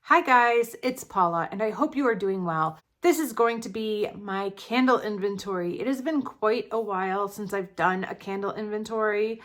Hi guys, it's Paula and I hope you are doing well. This is going to be my candle inventory. It has been quite a while since I've done a candle inventory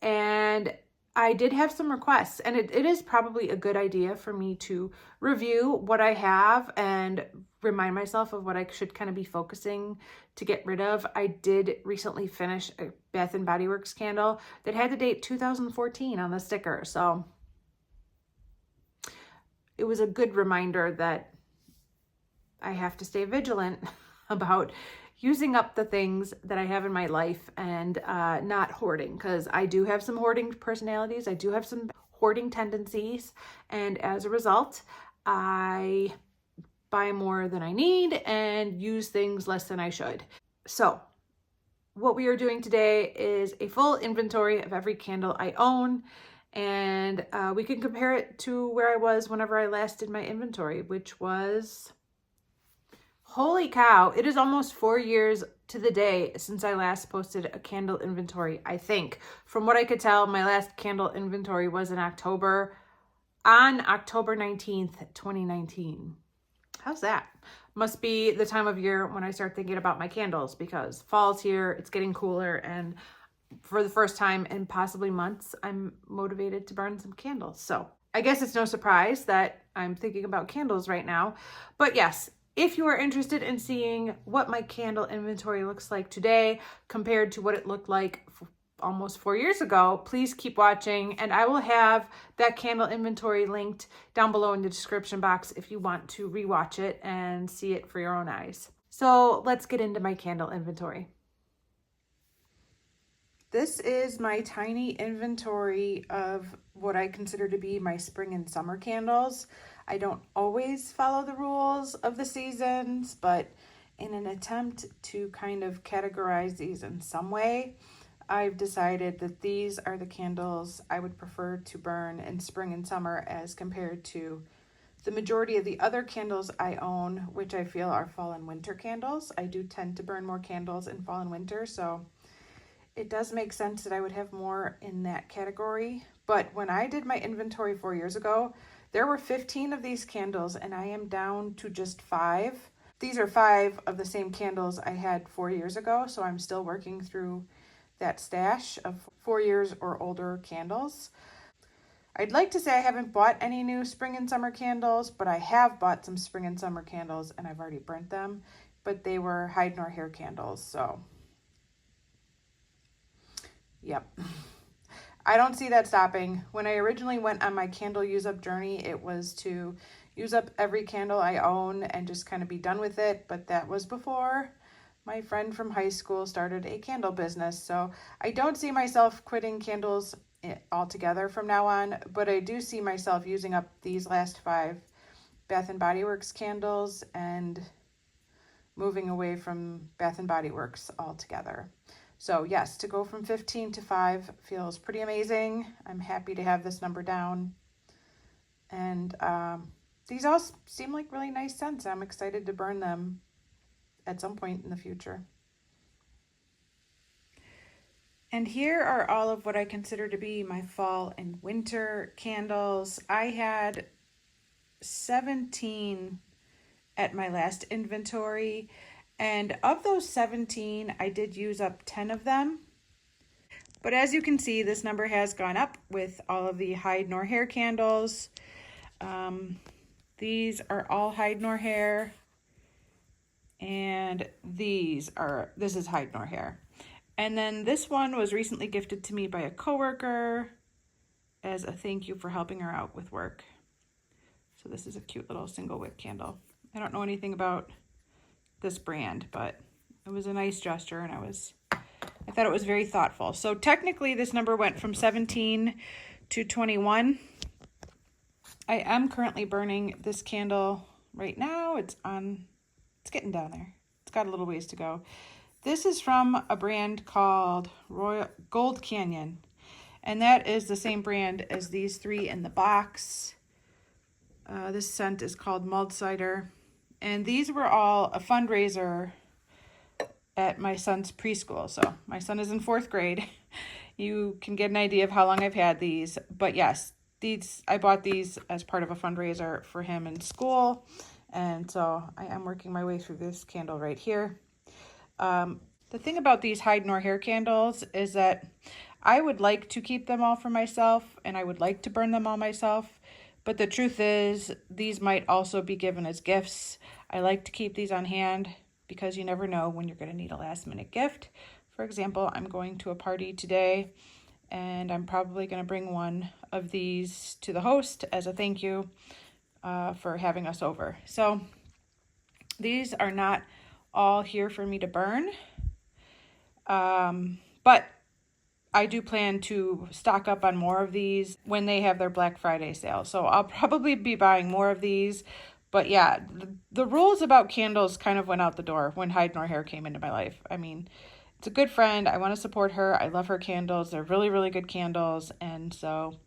and I did have some requests, and it is probably a good idea for me to review what I have and remind myself of what I should kind of be focusing to get rid of. I did recently finish a Bath and Body Works candle that had the date 2014 on the sticker, so it was a good reminder that I have to stay vigilant about using up the things that I have in my life and not hoarding, because I do have some hoarding personalities. I do have some hoarding tendencies. And as a result, I buy more than I need and use things less than I should. So what we are doing today is a full inventory of every candle I own. And we can compare it to where I was whenever I last did my inventory, which was, holy cow, it is almost 4 years to the day since I last posted a candle inventory, I think. From what I could tell, my last candle inventory was in October, on October 19th, 2019. How's that? Must be the time of year when I start thinking about my candles, because fall's here, it's getting cooler, and for the first time in possibly months, I'm motivated to burn some candles. So I guess it's no surprise that I'm thinking about candles right now. But yes, if you are interested in seeing what my candle inventory looks like today compared to what it looked like almost 4 years ago, please keep watching, and I will have that candle inventory linked down below in the description box if you want to rewatch it and see it for your own eyes. So let's get into my candle inventory. This is my tiny inventory of what I consider to be my spring and summer candles. I don't always follow the rules of the seasons, but in an attempt to kind of categorize these in some way, I've decided that these are the candles I would prefer to burn in spring and summer as compared to the majority of the other candles I own, which I feel are fall and winter candles. I do tend to burn more candles in fall and winter, so it does make sense that I would have more in that category. But when I did my inventory 4 years ago, there were 15 of these candles and I am down to just 5. These are 5 of the same candles I had 4 years ago, so I'm still working through that stash of 4 years or older candles. I'd like to say I haven't bought any new spring and summer candles, but I have bought some spring and summer candles and I've already burnt them, but they were hide nor hair candles, so yep. I don't see that stopping. When I originally went on my candle use up journey, it was to use up every candle I own and just kind of be done with it. But that was before my friend from high school started a candle business. So I don't see myself quitting candles altogether from now on, but I do see myself using up these last 5 Bath and Body Works candles and moving away from Bath and Body Works altogether. So yes, to go from 15 to 5 feels pretty amazing. I'm happy to have this number down. And these all seem like really nice scents. I'm excited to burn them at some point in the future. And here are all of what I consider to be my fall and winter candles. I had 17 at my last inventory. And of those 17, I did use up 10 of them. But as you can see, this number has gone up with all of the hide nor hair candles. These are all hide nor hair. And this is hide nor hair. And then this one was recently gifted to me by a coworker as a thank you for helping her out with work. So this is a cute little single wick candle. I don't know anything about this brand, but it was a nice gesture and I thought it was very thoughtful. So technically this number went from 17 to 21. I am currently burning this candle right now. It's getting down there. It's got a little ways to go. This is from a brand called Gold Canyon, and that is the same brand as these 3 in the box. This scent is called Mulled Cider. And these were all a fundraiser at my son's preschool. So my son is in 4th grade. You can get an idea of how long I've had these. But yes, I bought these as part of a fundraiser for him in school. And so I am working my way through this candle right here. The thing about these hide nor hair candles is that I would like to keep them all for myself, and I would like to burn them all myself. But the truth is, these might also be given as gifts. I like to keep these on hand because you never know when you're going to need a last minute gift. For example, I'm going to a party today, and I'm probably going to bring one of these to the host as a thank you for having us over. So these are not all here for me to burn, but I do plan to stock up on more of these when they have their Black Friday sale. So I'll probably be buying more of these. But yeah, the rules about candles kind of went out the door when Hide Nor Hair came into my life. I mean, it's a good friend. I want to support her. I love her candles. They're really, really good candles. And so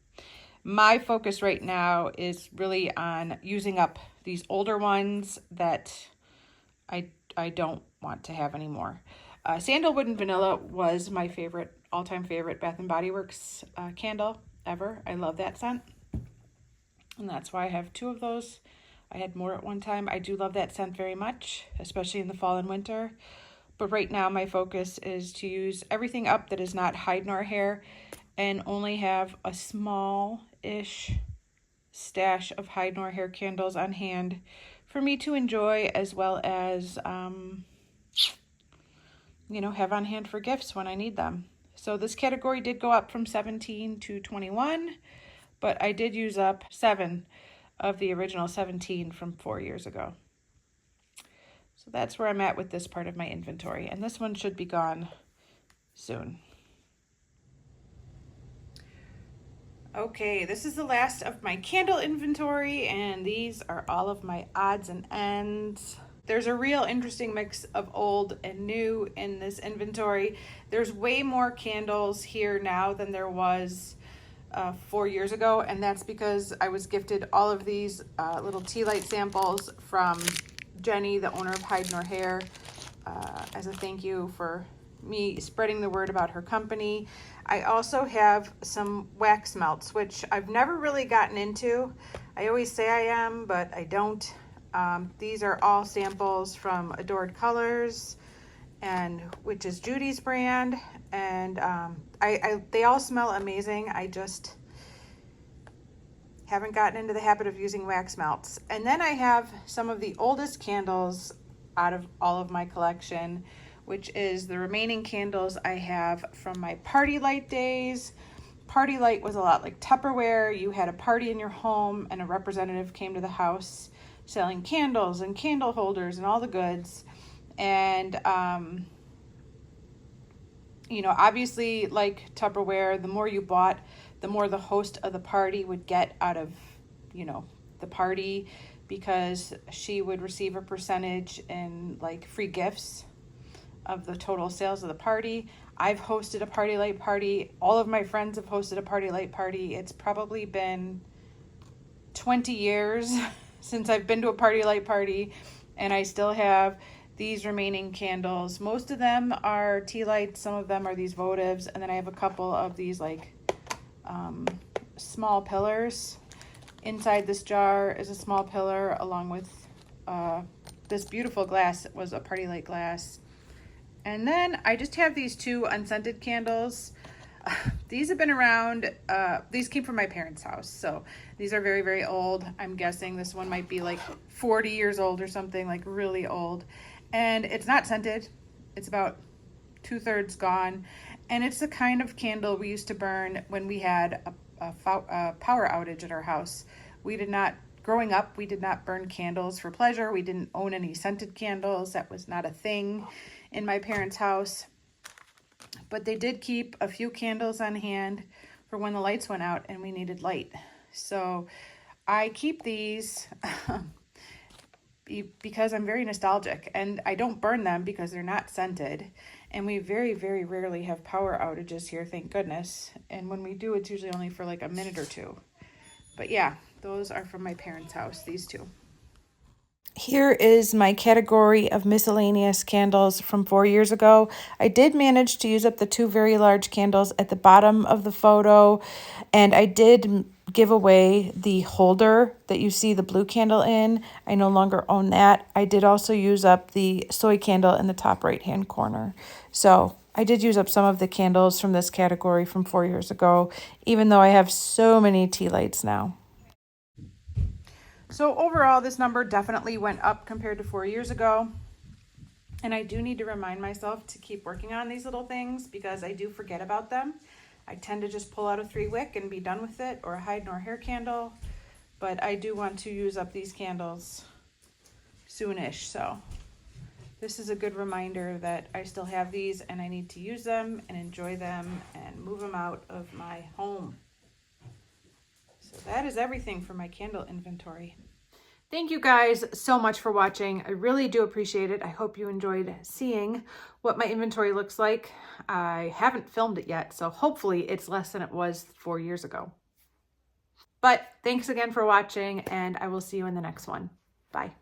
my focus right now is really on using up these older ones that I don't want to have anymore. Sandalwood and Vanilla was my favorite, all-time favorite Bath & Body Works candle ever. I love that scent. And that's why I have 2 of those. I had more at one time. I do love that scent very much, especially in the fall and winter. But right now my focus is to use everything up that is not Hide Nor Hair and only have a small-ish stash of Hide Nor Hair candles on hand for me to enjoy, as well as, have on hand for gifts when I need them. So this category did go up from 17 to 21, but I did use up 7 of the original 17 from 4 years ago. So that's where I'm at with this part of my inventory, and this one should be gone soon. Okay, this is the last of my candle inventory, and these are all of my odds and ends. There's a real interesting mix of old and new in this inventory. There's way more candles here now than there was 4 years ago, and that's because I was gifted all of these little tea light samples from Jenny, the owner of Hide Nor Hair, as a thank you for me spreading the word about her company. I also have some wax melts, which I've never really gotten into. I always say I am, but I don't. These are all samples from Adored Colors, and which is Judy's brand, and they all smell amazing. I just haven't gotten into the habit of using wax melts. And then I have some of the oldest candles out of all of my collection, which is the remaining candles I have from my party light days. Party light was a lot like Tupperware. You had a party in your home and a representative came to the house selling candles and candle holders and all the goods. And, obviously like Tupperware, the more you bought, the more the host of the party would get out of, the party, because she would receive a percentage in like free gifts of the total sales of the party. I've hosted a party light party. All of my friends have hosted a party light party. It's probably been 20 years since I've been to a party light party, and I still have these remaining candles. Most of them are tea lights, some of them are these votives, and then I have a couple of these like small pillars. Inside this jar is a small pillar along with this beautiful glass that was a party light glass. And then I just have these 2 unscented candles. These have been around, these came from my parents' house, so these are very, very old. I'm guessing this one might be like 40 years old or something, like really old. And it's not scented. It's about 2/3 gone. And it's the kind of candle we used to burn when we had a power outage at our house. Growing up, we did not burn candles for pleasure. We didn't own any scented candles. That was not a thing in my parents' house. But they did keep a few candles on hand for when the lights went out and we needed light. So I keep these because I'm very nostalgic, and I don't burn them because they're not scented. And we very, very rarely have power outages here, thank goodness. And when we do, it's usually only for like a minute or 2. But yeah, those are from my parents' house, these 2. Here is my category of miscellaneous candles from 4 years ago. I did manage to use up the 2 very large candles at the bottom of the photo, and I did give away the holder that you see the blue candle in. I no longer own that. I did also use up the soy candle in the top right-hand corner. So I did use up some of the candles from this category from 4 years ago, even though I have so many tea lights now. So overall, this number definitely went up compared to 4 years ago. And I do need to remind myself to keep working on these little things because I do forget about them. I tend to just pull out a 3-wick and be done with it, or a hide nor hair candle. But I do want to use up these candles soonish. So this is a good reminder that I still have these and I need to use them and enjoy them and move them out of my home. So that is everything for my candle inventory. Thank you guys so much for watching. I really do appreciate it. I hope you enjoyed seeing what my inventory looks like. I haven't filmed it yet, so hopefully it's less than it was 4 years ago. But thanks again for watching, and I will see you in the next one. Bye.